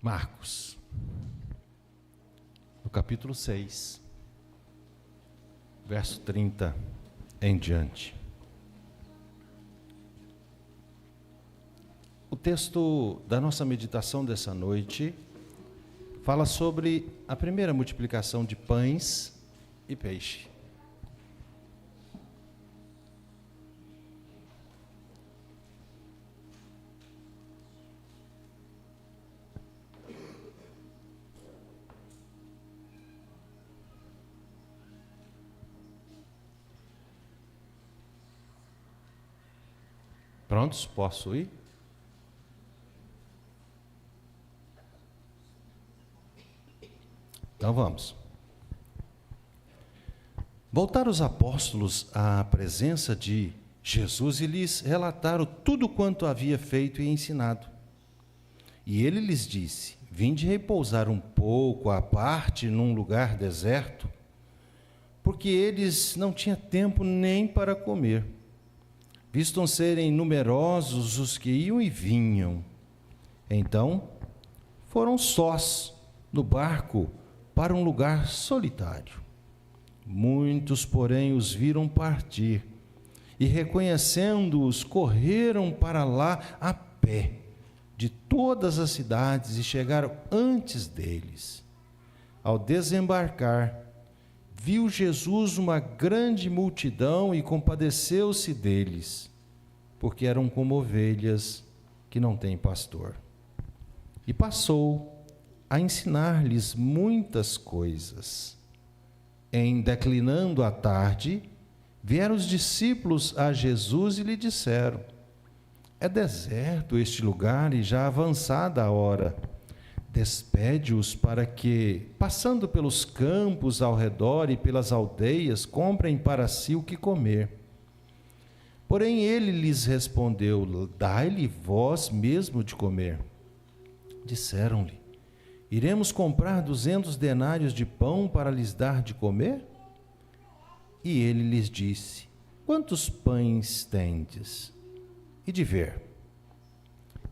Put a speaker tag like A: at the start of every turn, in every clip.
A: Marcos, no capítulo 6, verso 30 em diante. O texto da nossa meditação dessa noite fala sobre a primeira multiplicação de pães e peixe. Prontos? Posso ir? Então vamos. Voltaram os apóstolos à presença de Jesus e lhes relataram tudo quanto havia feito e ensinado. E ele lhes disse: vinde repousar um pouco à parte num lugar deserto, porque eles não tinham tempo nem para comer, vistam serem numerosos os que iam e vinham. Então foram sós no barco para um lugar solitário. Muitos, porém, os viram partir e, reconhecendo-os, correram para lá a pé de todas as cidades e chegaram antes deles. Ao desembarcar, viu Jesus uma grande multidão e compadeceu-se deles, porque eram como ovelhas que não têm pastor. E passou a ensinar-lhes muitas coisas. Em declinando a tarde, vieram os discípulos a Jesus e lhe disseram: é deserto este lugar e já avançada a hora. Despede-os para que, passando pelos campos ao redor e pelas aldeias, comprem para si o que comer. Porém ele lhes respondeu: dai-lhe vós mesmo de comer. Disseram-lhe: iremos comprar 200 denários de pão para lhes dar de comer? E ele lhes disse: quantos pães tendes? E de ver.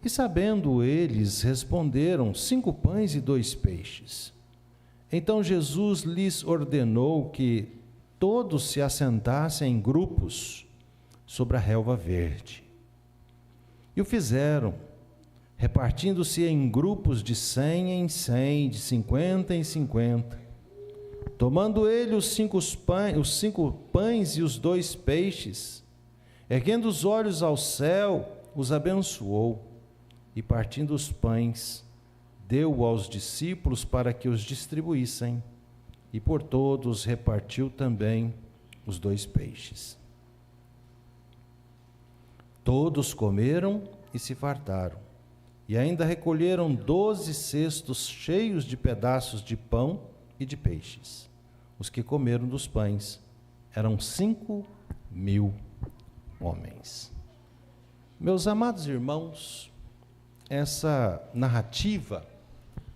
A: E sabendo eles, responderam: 5 pães e 2 peixes. Então Jesus lhes ordenou que todos se assentassem em grupos sobre a relva verde. E o fizeram, repartindo-se em grupos de 100 em 100, de 50 em 50. Tomando ele os 5 pães e os 2 peixes, erguendo os olhos ao céu, os abençoou, e partindo os pães, deu aos discípulos para que os distribuíssem, e por todos repartiu também os 2 peixes. Todos comeram e se fartaram, e ainda recolheram 12 cestos cheios de pedaços de pão e de peixes. Os que comeram dos pães eram 5.000 homens. Meus amados irmãos, essa narrativa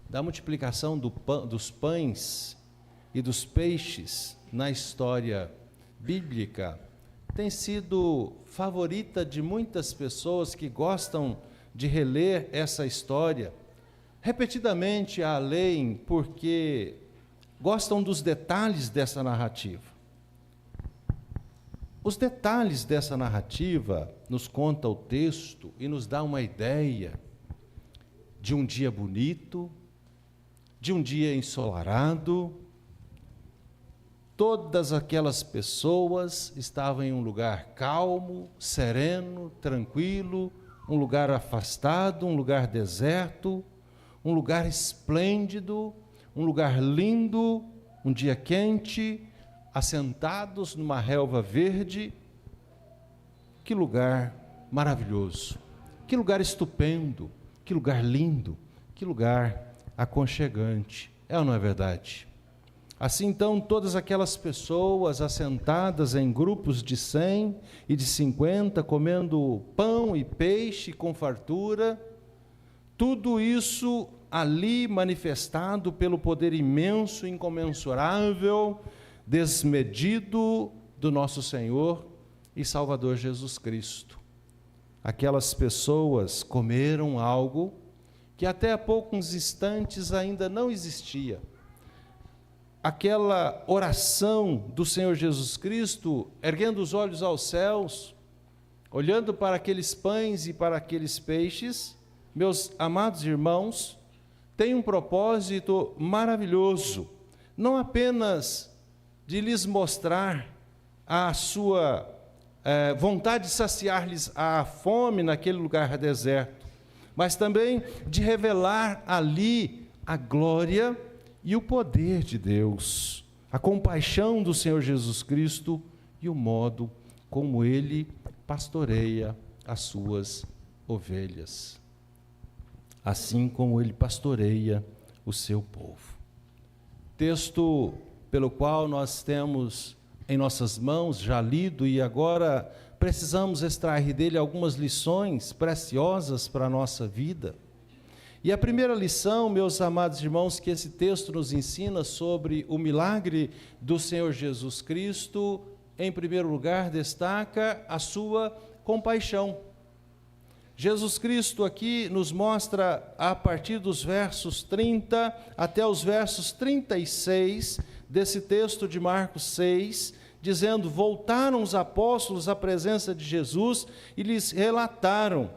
A: da multiplicação dos pães e dos peixes na história bíblica tem sido favorita de muitas pessoas que gostam de reler essa história repetidamente, a leem porque gostam dos detalhes dessa narrativa. Os detalhes dessa narrativa nos conta o texto e nos dá uma ideia de um dia bonito, de um dia ensolarado. Todas aquelas pessoas estavam em um lugar calmo, sereno, tranquilo, um lugar afastado, um lugar deserto, um lugar esplêndido, um lugar lindo, um dia quente, assentados numa relva verde. Que lugar maravilhoso, que lugar estupendo, que lugar lindo, que lugar aconchegante. É ou não é verdade? Assim, então, todas aquelas pessoas assentadas em grupos de 100 e de 50, comendo pão e peixe com fartura, tudo isso ali manifestado pelo poder imenso, incomensurável, desmedido do nosso Senhor e Salvador Jesus Cristo. Aquelas pessoas comeram algo que até há poucos instantes ainda não existia. Aquela oração do Senhor Jesus Cristo, erguendo os olhos aos céus, olhando para aqueles pães e para aqueles peixes, meus amados irmãos, tem um propósito maravilhoso, não apenas de lhes mostrar a sua vontade de saciar-lhes a fome naquele lugar deserto, mas também de revelar ali a glória e o poder de Deus, a compaixão do Senhor Jesus Cristo e o modo como Ele pastoreia as suas ovelhas, assim como Ele pastoreia o seu povo. Texto pelo qual nós temos em nossas mãos, já lido, e agora precisamos extrair dele algumas lições preciosas para a nossa vida. E a primeira lição, meus amados irmãos, que esse texto nos ensina sobre o milagre do Senhor Jesus Cristo, em primeiro lugar, destaca a sua compaixão. Jesus Cristo aqui nos mostra, a partir dos versos 30 até os versos 36, desse texto de Marcos 6, dizendo: voltaram os apóstolos à presença de Jesus e lhes relataram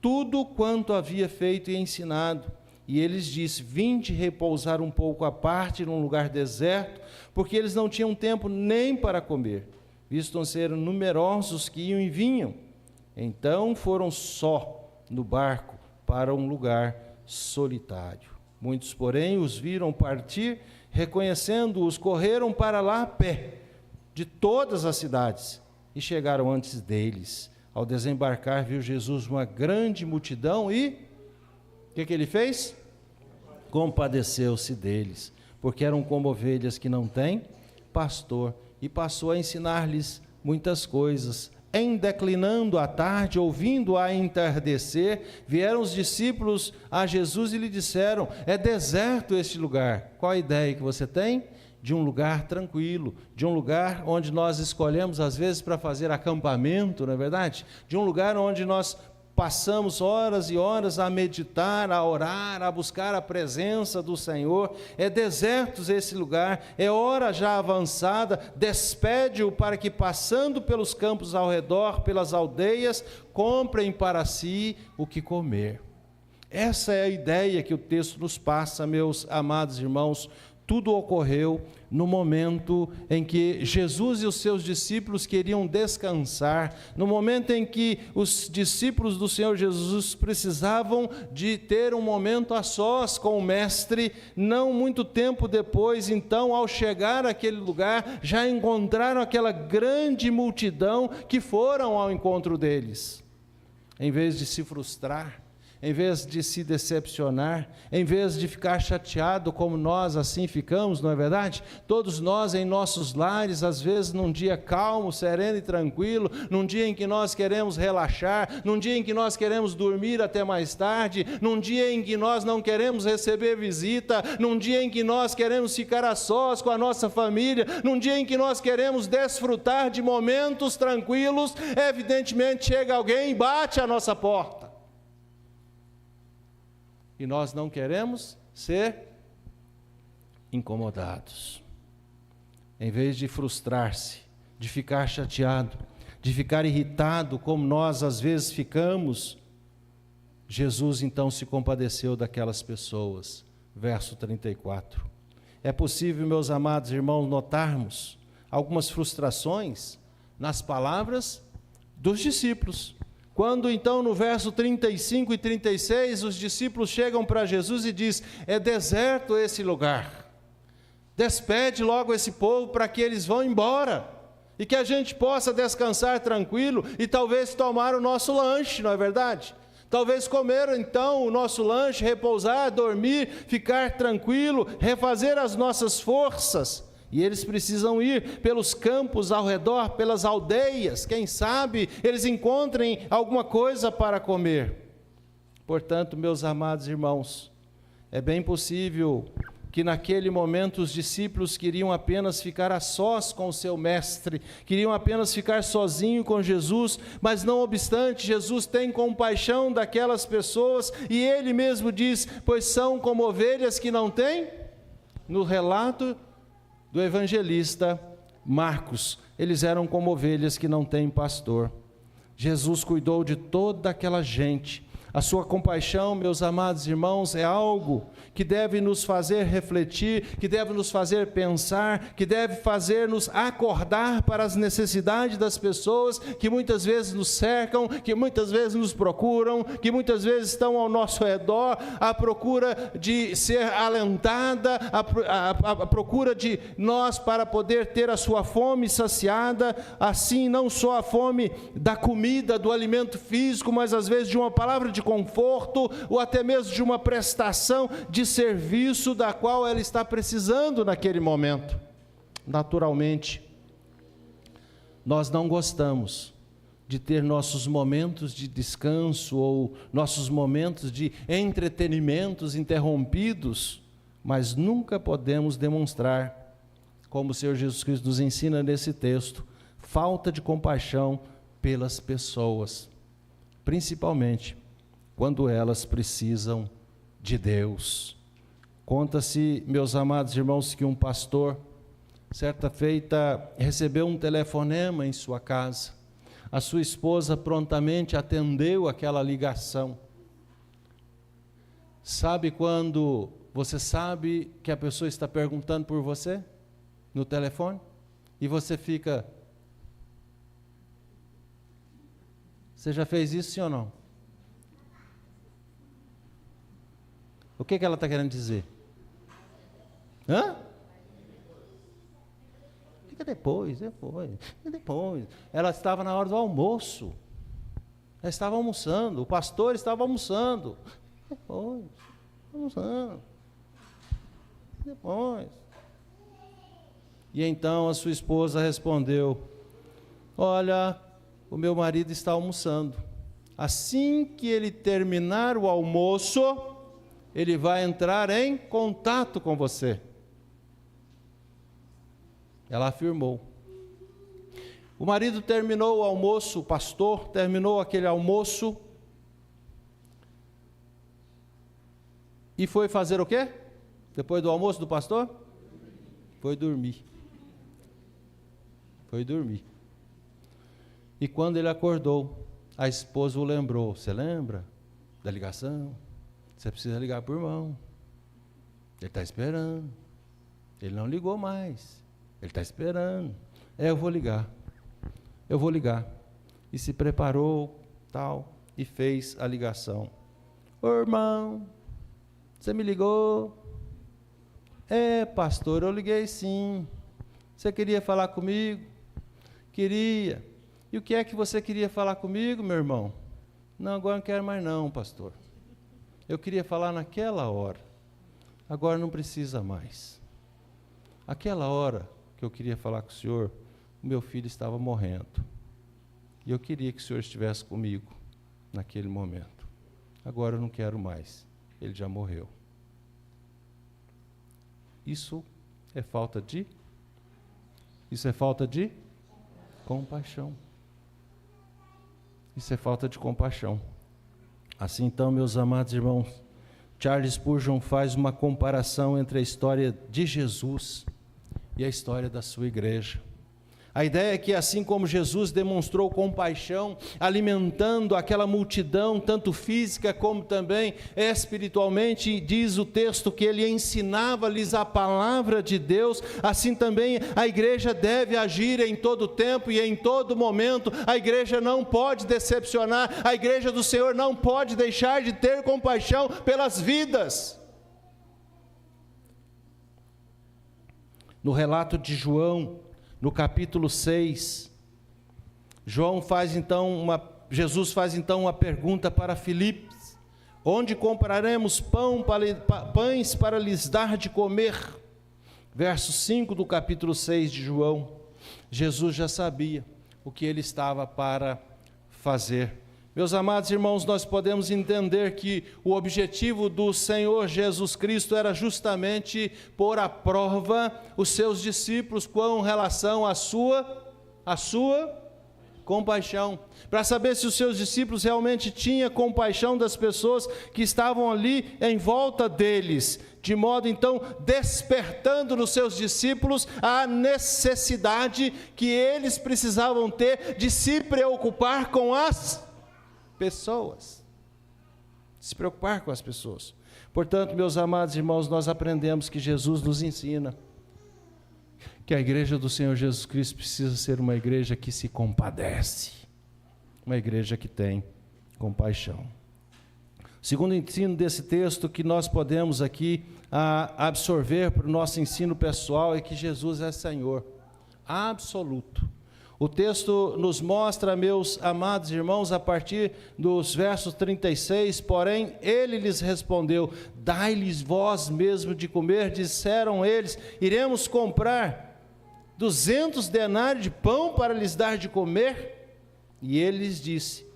A: tudo quanto havia feito e ensinado. E eles disse: vinde repousar um pouco à parte num lugar deserto, porque eles não tinham tempo nem para comer, visto serem numerosos que iam e vinham. Então foram só no barco para um lugar solitário. Muitos, porém, os viram partir, reconhecendo-os, correram para lá a pé, de todas as cidades, e chegaram antes deles. Ao desembarcar, viu Jesus uma grande multidão e o que ele fez? Compadeceu-se deles, porque eram como ovelhas que não têm pastor, e passou a ensinar-lhes muitas coisas. Em declinando a tarde, ouvindo a entardecer, vieram os discípulos a Jesus e lhe disseram: é deserto este lugar. Qual a ideia que você tem? De um lugar tranquilo, de um lugar onde nós escolhemos às vezes para fazer acampamento, não é verdade? De um lugar onde nós passamos horas e horas a meditar, a orar, a buscar a presença do Senhor. É deserto esse lugar, é hora já avançada, despede-o para que, passando pelos campos ao redor, pelas aldeias, comprem para si o que comer. Essa é a ideia que o texto nos passa, meus amados irmãos. Tudo ocorreu no momento em que Jesus e os seus discípulos queriam descansar, no momento em que os discípulos do Senhor Jesus precisavam de ter um momento a sós com o Mestre. Não muito tempo depois, então, ao chegar àquele lugar, já encontraram aquela grande multidão que foram ao encontro deles. Em vez de se frustrar, em vez de se decepcionar, em vez de ficar chateado como nós assim ficamos, não é verdade? Todos nós em nossos lares, às vezes num dia calmo, sereno e tranquilo, num dia em que nós queremos relaxar, num dia em que nós queremos dormir até mais tarde, num dia em que nós não queremos receber visita, num dia em que nós queremos ficar a sós com a nossa família, num dia em que nós queremos desfrutar de momentos tranquilos, evidentemente chega alguém e bate à nossa porta. E nós não queremos ser incomodados. Em vez de frustrar-se, de ficar chateado, de ficar irritado, como nós às vezes ficamos, Jesus então se compadeceu daquelas pessoas. Verso 34. É possível, meus amados irmãos, notarmos algumas frustrações nas palavras dos discípulos. Quando então no verso 35 e 36 os discípulos chegam para Jesus e diz: é deserto esse lugar, despede logo esse povo para que eles vão embora, e que a gente possa descansar tranquilo e talvez tomar o nosso lanche, não é verdade? Talvez comer então o nosso lanche, repousar, dormir, ficar tranquilo, refazer as nossas forças. E eles precisam ir pelos campos ao redor, pelas aldeias, quem sabe eles encontrem alguma coisa para comer. Portanto, meus amados irmãos, é bem possível que naquele momento os discípulos queriam apenas ficar a sós com o seu mestre, queriam apenas ficar sozinho com Jesus, mas não obstante, Jesus tem compaixão daquelas pessoas, e ele mesmo diz, pois são como ovelhas que não têm, no relato do evangelista Marcos, eles eram como ovelhas que não têm pastor. Jesus cuidou de toda aquela gente. A sua compaixão, meus amados irmãos, é algo que deve nos fazer refletir, que deve nos fazer pensar, que deve fazer-nos acordar para as necessidades das pessoas que muitas vezes nos cercam, que muitas vezes nos procuram, que muitas vezes estão ao nosso redor, à procura de ser alentada, à procura de nós para poder ter a sua fome saciada, assim não só a fome da comida, do alimento físico, mas às vezes de uma palavra de conforto, ou até mesmo de uma prestação de serviço da qual ela está precisando naquele momento. Naturalmente, nós não gostamos de ter nossos momentos de descanso ou nossos momentos de entretenimentos interrompidos, mas nunca podemos demonstrar, como o Senhor Jesus Cristo nos ensina nesse texto, falta de compaixão pelas pessoas, principalmente quando elas precisam de Deus. Conta-se, meus amados irmãos, que um pastor, certa feita, recebeu um telefonema em sua casa. A sua esposa prontamente atendeu aquela ligação. Sabe quando você sabe que a pessoa está perguntando por você no telefone? E você fica... Você já fez isso, sim ou não? O que ela está querendo dizer? Hã? Fica depois. Ela estava na hora do almoço. Ela estava almoçando. O pastor estava almoçando. Depois. E então a sua esposa respondeu: olha, o meu marido está almoçando. Assim que ele terminar o almoço, ele vai entrar em contato com você. Ela afirmou. O marido terminou o almoço, o pastor terminou aquele almoço e foi fazer o quê? Depois do almoço do pastor? Foi dormir. E quando ele acordou, a esposa o lembrou. Você lembra da ligação? Você precisa ligar para o irmão. Ele está esperando. Ele não ligou mais. Ele está esperando. Eu vou ligar. E se preparou, tal, e fez a ligação. Ô irmão, você me ligou? É, pastor, eu liguei sim. Você queria falar comigo? Queria. E o que é que você queria falar comigo, meu irmão? Não, agora não quero mais não, pastor. Eu queria falar naquela hora, agora não precisa mais. Aquela hora que eu queria falar com o senhor, o meu filho estava morrendo. E eu queria que o senhor estivesse comigo naquele momento. Agora eu não quero mais, ele já morreu. Isso é falta de compaixão. Isso é falta de compaixão. Assim então, meus amados irmãos, Charles Spurgeon faz uma comparação entre a história de Jesus e a história da sua igreja. A ideia é que assim como Jesus demonstrou compaixão, alimentando aquela multidão, tanto física como também espiritualmente, diz o texto que ele ensinava-lhes a palavra de Deus, assim também a igreja deve agir em todo tempo e em todo momento. A igreja não pode decepcionar, a igreja do Senhor não pode deixar de ter compaixão pelas vidas. No relato de João, no capítulo 6, Jesus faz então uma pergunta para Filipe: onde compraremos pães para lhes dar de comer? Verso 5 do capítulo 6 de João. Jesus já sabia o que ele estava para fazer. Meus amados irmãos, nós podemos entender que o objetivo do Senhor Jesus Cristo era justamente pôr à prova os seus discípulos com relação à sua compaixão, para saber se os seus discípulos realmente tinham compaixão das pessoas que estavam ali em volta deles, de modo então despertando nos seus discípulos a necessidade que eles precisavam ter de se preocupar com as pessoas, se preocupar com as pessoas. Portanto, meus amados irmãos, nós aprendemos que Jesus nos ensina que a igreja do Senhor Jesus Cristo precisa ser uma igreja que se compadece, uma igreja que tem compaixão. O segundo ensino desse texto que nós podemos aqui absorver para o nosso ensino pessoal é que Jesus é Senhor absoluto. O texto nos mostra, meus amados irmãos, a partir dos versos 36, porém ele lhes respondeu: dai-lhes vós mesmo de comer. Disseram eles: iremos comprar 200 denários de pão para lhes dar de comer? E ele lhes disse: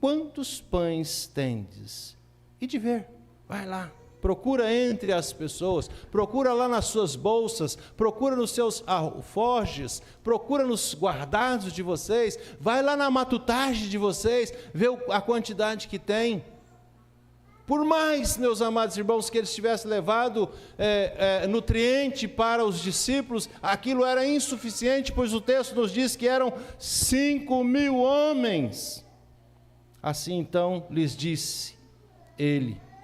A: quantos pães tendes? E de ver, vai lá, procura entre as pessoas, procura lá nas suas bolsas, procura nos seus alforjes, procura nos guardados de vocês, vai lá na matutagem de vocês, vê a quantidade que tem. Por mais, meus amados irmãos, que eles tivessem levado nutriente para os discípulos, aquilo era insuficiente, pois o texto nos diz que eram 5.000 homens. Assim então lhes disse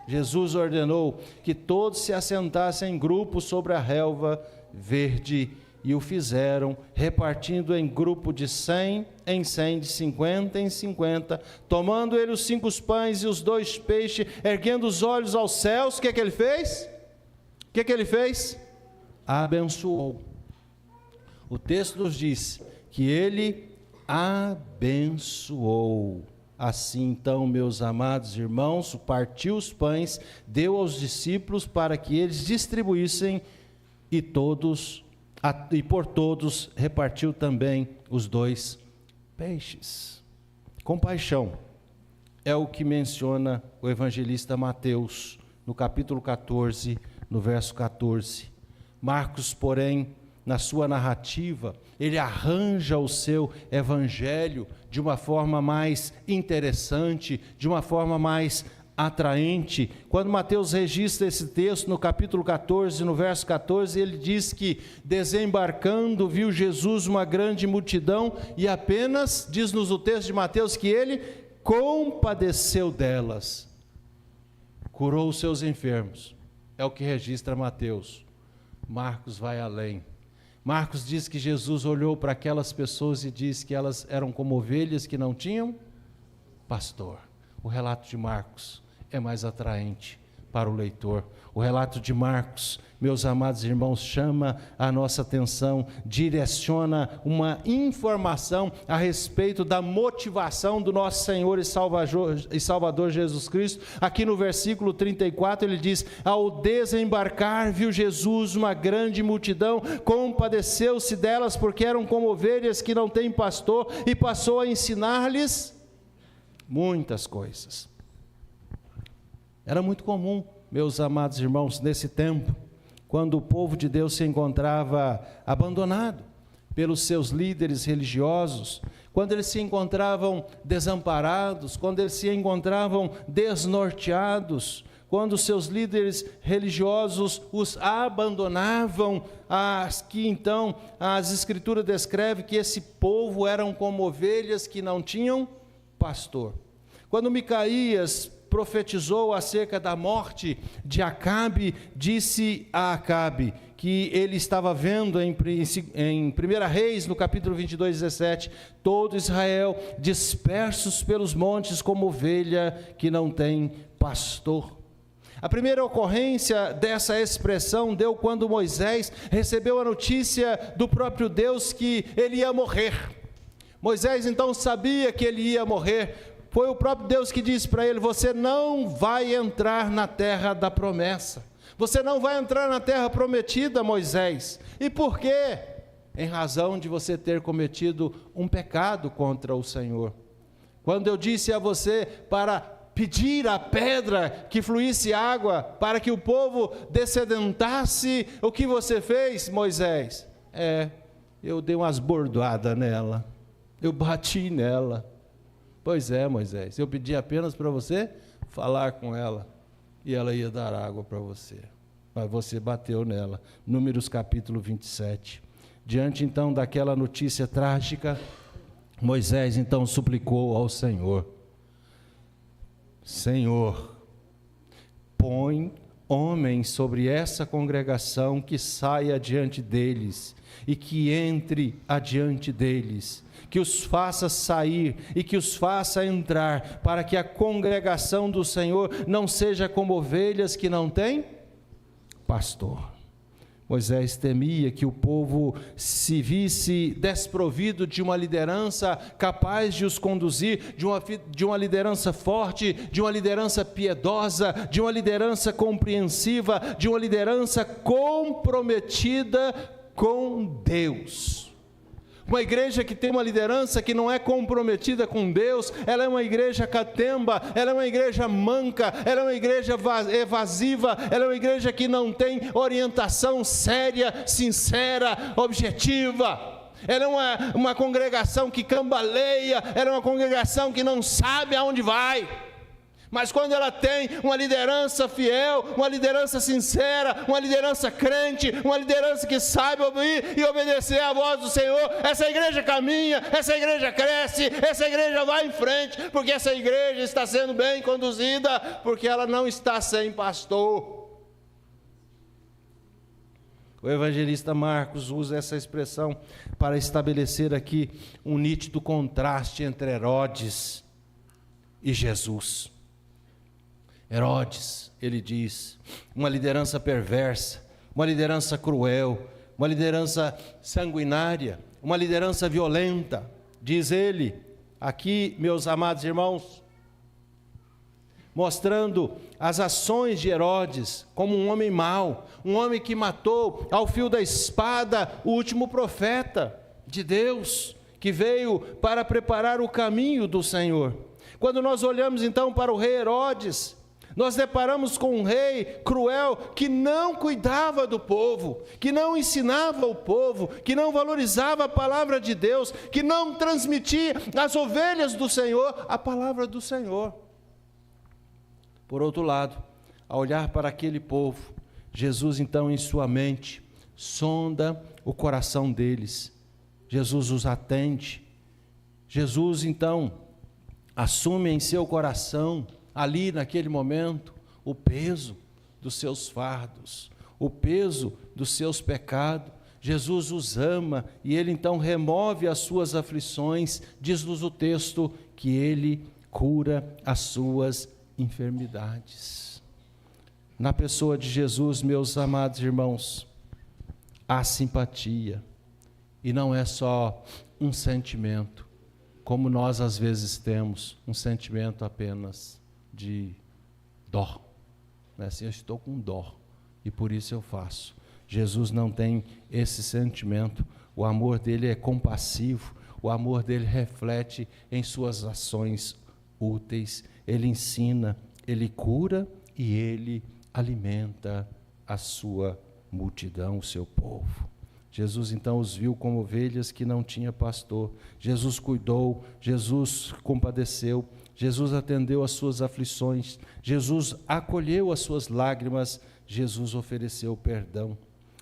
A: Jesus ordenou que todos se assentassem em grupos sobre a relva verde, e o fizeram, repartindo em grupo de 100 em 100, de 50 em 50, tomando ele os 5 pães e os 2 peixes, erguendo os olhos aos céus, o que ele fez? O que ele fez? Abençoou. O texto nos diz que ele abençoou. Assim então, meus amados irmãos, partiu os pães, deu aos discípulos para que eles distribuíssem, e por todos repartiu também os 2 peixes. Compaixão é o que menciona o evangelista Mateus, no capítulo 14, no verso 14. Marcos, porém, na sua narrativa, ele arranja o seu evangelho de uma forma mais interessante, de uma forma mais atraente. Quando Mateus registra esse texto no capítulo 14, no verso 14, ele diz que, desembarcando, viu Jesus uma grande multidão e apenas, diz-nos o texto de Mateus, que ele compadeceu delas, curou os seus enfermos. É o que registra Mateus. Marcos vai além. Marcos diz que Jesus olhou para aquelas pessoas e disse que elas eram como ovelhas que não tinham pastor. O relato de Marcos é mais atraente para o leitor. O relato de Marcos, meus amados irmãos, chama a nossa atenção, direciona uma informação a respeito da motivação do nosso Senhor e Salvador Jesus Cristo. Aqui no versículo 34 ele diz: ao desembarcar viu Jesus uma grande multidão, compadeceu-se delas porque eram como ovelhas que não têm pastor, e passou a ensinar-lhes muitas coisas. Era muito comum, meus amados irmãos, nesse tempo, quando o povo de Deus se encontrava abandonado pelos seus líderes religiosos, quando eles se encontravam desamparados, quando eles se encontravam desnorteados, quando os seus líderes religiosos os abandonavam, que então as Escrituras descrevem que esse povo eram como ovelhas que não tinham pastor. Quando Micaías profetizou acerca da morte de Acabe, disse a Acabe que ele estava vendo em 1 Reis, no capítulo 22, 17, todo Israel dispersos pelos montes como ovelha que não tem pastor. A primeira ocorrência dessa expressão deu quando Moisés recebeu a notícia do próprio Deus que ele ia morrer. Moisés então sabia que ele ia morrer. Foi o próprio Deus que disse para ele: você não vai entrar na terra da promessa, você não vai entrar na terra prometida, Moisés. E por quê? Em razão de você ter cometido um pecado contra o Senhor. Quando eu disse a você para pedir à pedra que fluísse água, para que o povo dessedentasse, o que você fez, Moisés? Eu dei umas bordoadas nela, eu bati nela. Pois é, Moisés, eu pedi apenas para você falar com ela, e ela ia dar água para você, mas você bateu nela. Números capítulo 27. Diante então daquela notícia trágica, Moisés então suplicou ao Senhor: Senhor, põe homens sobre essa congregação que saia adiante deles e que entre adiante deles, que os faça sair e que os faça entrar, para que a congregação do Senhor não seja como ovelhas que não têm pastor. Moisés temia que o povo se visse desprovido de uma liderança capaz de os conduzir, de uma liderança forte, de uma liderança piedosa, de uma liderança compreensiva, de uma liderança comprometida com Deus. Uma igreja que tem uma liderança que não é comprometida com Deus, ela é uma igreja catemba, ela é uma igreja manca, ela é uma igreja evasiva, ela é uma igreja que não tem orientação séria, sincera, objetiva. Ela é uma congregação que cambaleia, ela é uma congregação que não sabe aonde vai. Mas quando ela tem uma liderança fiel, uma liderança sincera, uma liderança crente, uma liderança que sabe ouvir e obedecer à voz do Senhor, essa igreja caminha, essa igreja cresce, essa igreja vai em frente, porque essa igreja está sendo bem conduzida, porque ela não está sem pastor. O evangelista Marcos usa essa expressão para estabelecer aqui um nítido contraste entre Herodes e Jesus. Herodes, ele diz, uma liderança perversa, uma liderança cruel, uma liderança sanguinária, uma liderança violenta, diz ele, aqui, meus amados irmãos, mostrando as ações de Herodes como um homem mau, um homem que matou ao fio da espada o último profeta de Deus, que veio para preparar o caminho do Senhor. Quando nós olhamos então para o rei Herodes, nós deparamos com um rei cruel que não cuidava do povo, que não ensinava o povo, que não valorizava a palavra de Deus, que não transmitia às ovelhas do Senhor a palavra do Senhor. Por outro lado, ao olhar para aquele povo, Jesus então em sua mente sonda o coração deles, Jesus os atende, Jesus então assume em seu coração, ali naquele momento, o peso dos seus fardos, o peso dos seus pecados. Jesus os ama e ele então remove as suas aflições. Diz-nos o texto que ele cura as suas enfermidades. Na pessoa de Jesus, meus amados irmãos, há simpatia, e não é só um sentimento, como nós às vezes temos, um sentimento apenas de dó, né? Assim, eu estou com dó e por isso eu faço. Jesus não tem esse sentimento, o amor dele é compassivo, o amor dele reflete em suas ações úteis, ele ensina, ele cura e ele alimenta a sua multidão, o seu povo. Jesus então os viu como ovelhas que não tinha pastor. Jesus cuidou, Jesus compadeceu, Jesus atendeu às suas aflições, Jesus acolheu as suas lágrimas, Jesus ofereceu perdão.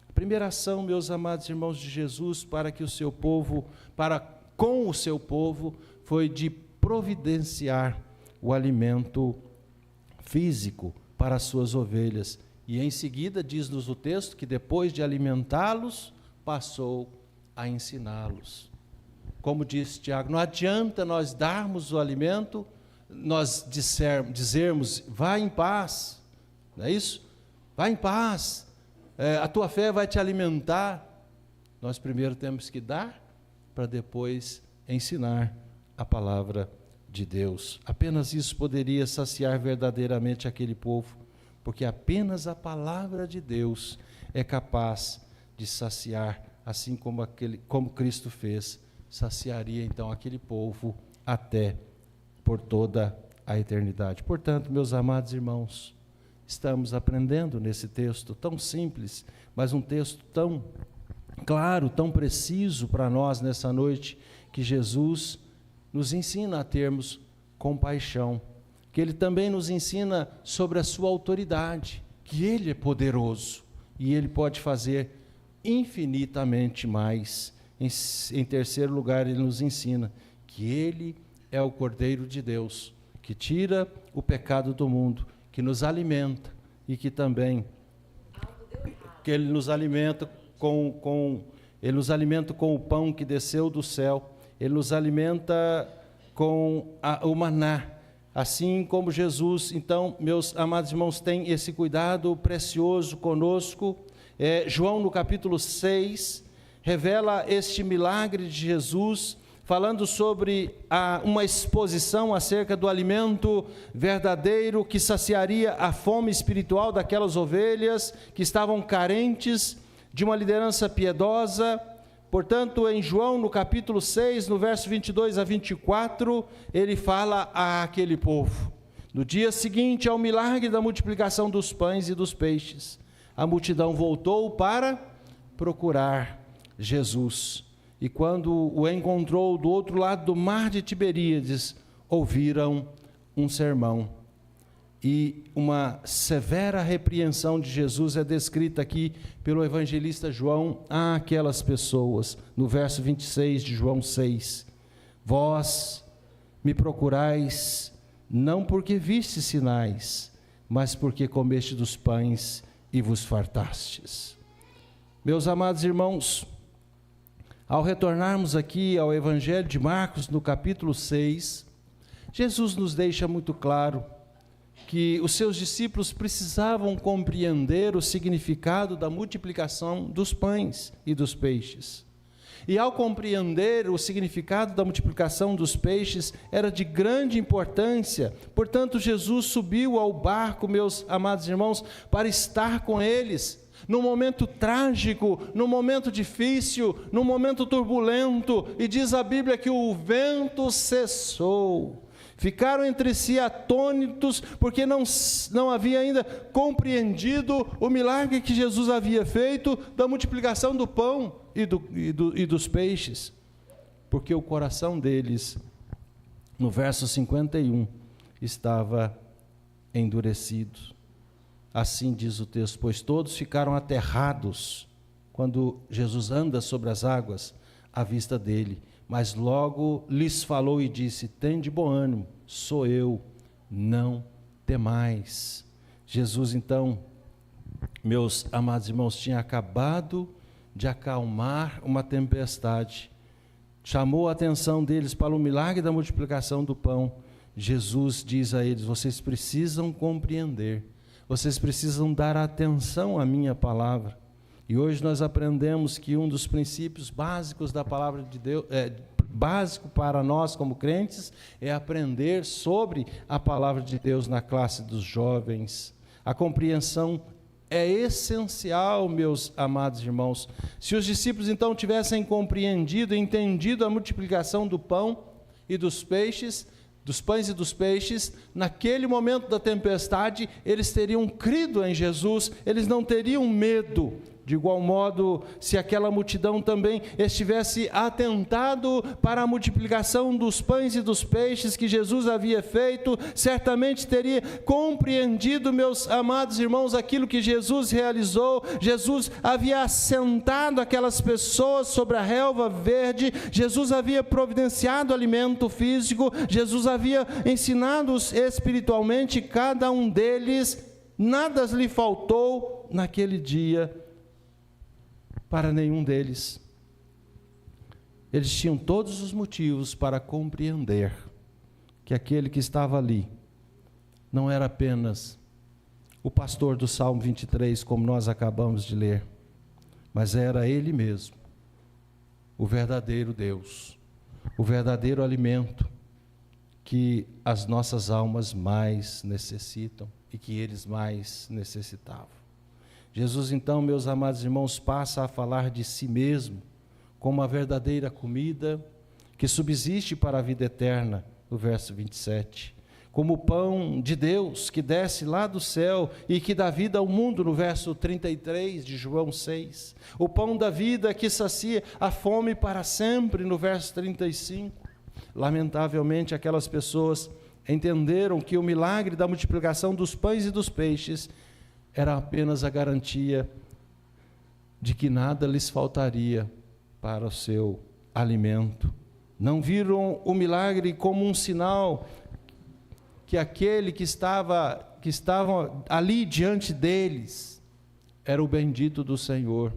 A: A primeira ação, meus amados irmãos, de Jesus para que o seu povo, com o seu povo, foi de providenciar o alimento físico para as suas ovelhas. E em seguida, diz-nos o texto, que depois de alimentá-los, passou a ensiná-los. Como disse Tiago, não adianta nós darmos o alimento, nós dizermos, vai em paz, não é isso? Vai em paz, a tua fé vai te alimentar. Nós primeiro temos que dar, para depois ensinar a palavra de Deus. Apenas isso poderia saciar verdadeiramente aquele povo, porque apenas a palavra de Deus é capaz de saciar, assim como Cristo fez, saciaria então aquele povo até por toda a eternidade. Portanto, meus amados irmãos, estamos aprendendo nesse texto tão simples, mas um texto tão claro, tão preciso para nós nessa noite, que Jesus nos ensina a termos compaixão, que Ele também nos ensina sobre a sua autoridade, que Ele é poderoso e Ele pode fazer infinitamente mais. Em terceiro lugar, Ele nos ensina que Ele é o Cordeiro de Deus, que tira o pecado do mundo, que nos alimenta e que também que Ele nos alimenta Ele nos alimenta com o pão que desceu do céu, Ele nos alimenta com o maná, assim como Jesus. Então, meus amados irmãos, tem esse cuidado precioso conosco. João, no capítulo 6, revela este milagre de Jesus, falando sobre uma exposição acerca do alimento verdadeiro que saciaria a fome espiritual daquelas ovelhas que estavam carentes de uma liderança piedosa. Portanto, em João, no capítulo 6, no verso 22 a 24, ele fala àquele povo: no dia seguinte ao milagre da multiplicação dos pães e dos peixes, a multidão voltou para procurar Jesus. E quando o encontrou do outro lado do mar de Tiberíades, ouviram um sermão. E uma severa repreensão de Jesus é descrita aqui pelo evangelista João àquelas pessoas, no verso 26 de João 6. Vós me procurais, não porque viste sinais, mas porque comeste dos pães e vos fartastes. Meus amados irmãos, ao retornarmos aqui ao Evangelho de Marcos, no capítulo 6, Jesus nos deixa muito claro que os seus discípulos precisavam compreender o significado da multiplicação dos pães e dos peixes. E ao compreender o significado da multiplicação dos peixes, era de grande importância. Portanto, Jesus subiu ao barco, meus amados irmãos, para estar com eles, num momento trágico, num momento difícil, num momento turbulento, e diz a Bíblia que o vento cessou. Ficaram entre si atônitos, porque não havia ainda compreendido o milagre que Jesus havia feito da multiplicação do pão e dos peixes, porque o coração deles, no verso 51, estava endurecido. Assim diz o texto: pois todos ficaram aterrados quando Jesus anda sobre as águas à vista dele, mas logo lhes falou e disse: tende bom ânimo, sou eu, não temais. Jesus, então, meus amados irmãos, tinha acabado de acalmar uma tempestade, chamou a atenção deles para o milagre da multiplicação do pão. Jesus diz a eles: vocês precisam compreender, vocês precisam dar atenção à minha palavra. E hoje nós aprendemos que um dos princípios básicos da palavra de Deus, básico para nós como crentes, é aprender sobre a palavra de Deus na classe dos jovens. A compreensão é essencial, meus amados irmãos. Se os discípulos então tivessem compreendido e entendido a multiplicação do pão e dos peixes, dos pães e dos peixes, naquele momento da tempestade, eles teriam crido em Jesus, eles não teriam medo. De igual modo, se aquela multidão também estivesse atentado para a multiplicação dos pães e dos peixes que Jesus havia feito, certamente teria compreendido, meus amados irmãos, aquilo que Jesus realizou. Jesus havia assentado aquelas pessoas sobre a relva verde, Jesus havia providenciado alimento físico, Jesus havia ensinado-os espiritualmente, cada um deles, nada lhe faltou naquele dia. Para nenhum deles. Eles tinham todos os motivos para compreender que aquele que estava ali não era apenas o pastor do Salmo 23, como nós acabamos de ler, mas era Ele mesmo, o verdadeiro Deus, o verdadeiro alimento que as nossas almas mais necessitam e que eles mais necessitavam. Jesus, então, meus amados irmãos, passa a falar de si mesmo como a verdadeira comida que subsiste para a vida eterna no verso 27. Como o pão de Deus que desce lá do céu e que dá vida ao mundo, no verso 33 de João 6. O pão da vida que sacia a fome para sempre, no verso 35. Lamentavelmente, aquelas pessoas entenderam que o milagre da multiplicação dos pães e dos peixes era apenas a garantia de que nada lhes faltaria para o seu alimento. Não viram o milagre como um sinal que aquele que estava ali diante deles era o bendito do Senhor,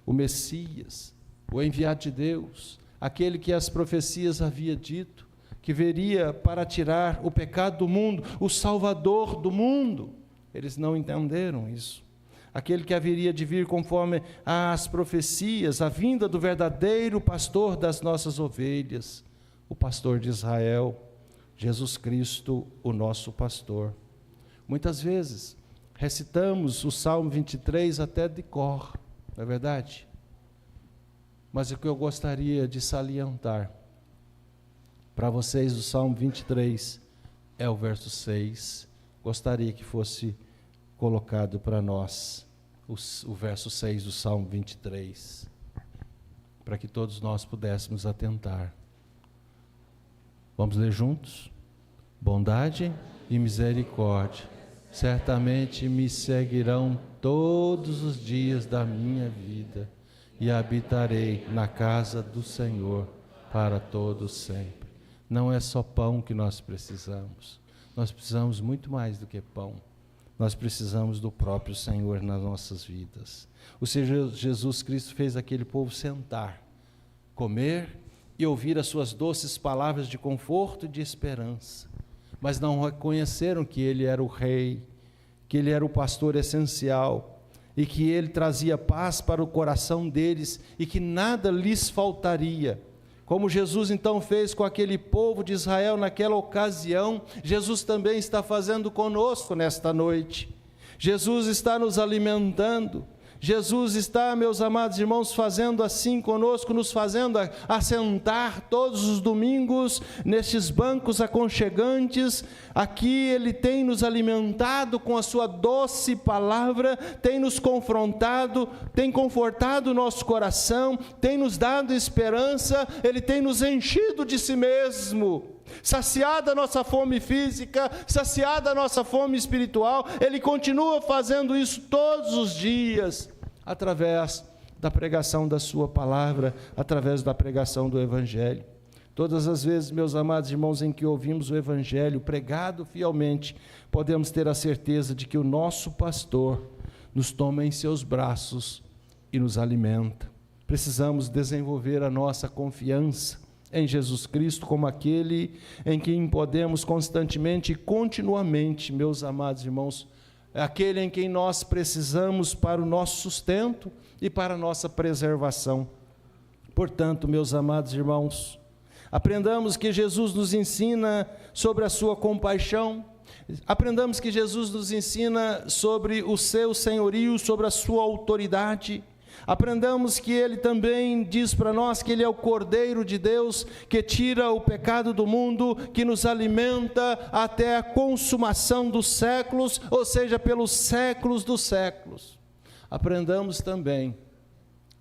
A: o Messias, o enviado de Deus, aquele que as profecias havia dito, que viria para tirar o pecado do mundo, o Salvador do mundo. Eles não entenderam isso. Aquele que haveria de vir conforme as profecias, a vinda do verdadeiro pastor das nossas ovelhas, o pastor de Israel, Jesus Cristo, o nosso pastor. Muitas vezes recitamos o Salmo 23 até de cor, não é verdade? Mas o que eu gostaria de salientar para vocês, o Salmo 23 é o verso 6. Gostaria que fosse colocado para nós o verso 6 do Salmo 23, para que todos nós pudéssemos atentar. Vamos ler juntos? Bondade e misericórdia certamente me seguirão todos os dias da minha vida, e habitarei na casa do Senhor para todo sempre. Não é só pão que nós precisamos muito mais do que pão. Nós precisamos do próprio Senhor nas nossas vidas. O Senhor Jesus Cristo fez aquele povo sentar, comer e ouvir as suas doces palavras de conforto e de esperança, mas não reconheceram que Ele era o Rei, que Ele era o pastor essencial, e que Ele trazia paz para o coração deles, e que nada lhes faltaria. Como Jesus então fez com aquele povo de Israel naquela ocasião, Jesus também está fazendo conosco nesta noite. Jesus está nos alimentando. Jesus está, meus amados irmãos, fazendo assim conosco, nos fazendo assentar todos os domingos nestes bancos aconchegantes. Aqui Ele tem nos alimentado com a sua doce palavra, tem nos confrontado, tem confortado o nosso coração, tem nos dado esperança, Ele tem nos enchido de si mesmo. Saciada a nossa fome física, saciada a nossa fome espiritual, Ele continua fazendo isso todos os dias, através da pregação da sua palavra, através da pregação do Evangelho. Todas as vezes, meus amados irmãos, em que ouvimos o Evangelho pregado fielmente, podemos ter a certeza de que o nosso pastor nos toma em seus braços e nos alimenta. Precisamos desenvolver a nossa confiança em Jesus Cristo como aquele em quem podemos constantemente e continuamente, meus amados irmãos, aquele em quem nós precisamos para o nosso sustento e para a nossa preservação. Portanto, meus amados irmãos, aprendamos que Jesus nos ensina sobre a sua compaixão, aprendamos que Jesus nos ensina sobre o seu senhorio, sobre a sua autoridade. Aprendamos que Ele também diz para nós que Ele é o Cordeiro de Deus, que tira o pecado do mundo, que nos alimenta até a consumação dos séculos, ou seja, pelos séculos dos séculos. Aprendamos também,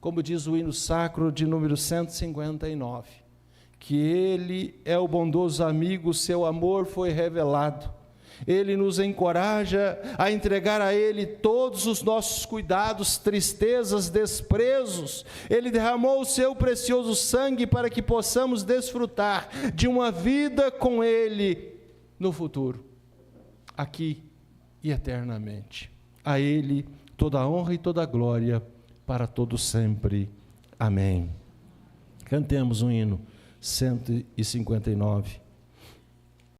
A: como diz o hino sacro de número 159, que Ele é o bondoso amigo, seu amor foi revelado. Ele nos encoraja a entregar a Ele todos os nossos cuidados, tristezas, desprezos. Ele derramou o seu precioso sangue para que possamos desfrutar de uma vida com Ele no futuro, aqui e eternamente. A Ele toda a honra e toda a glória para todo sempre. Amém. Cantemos um hino 159.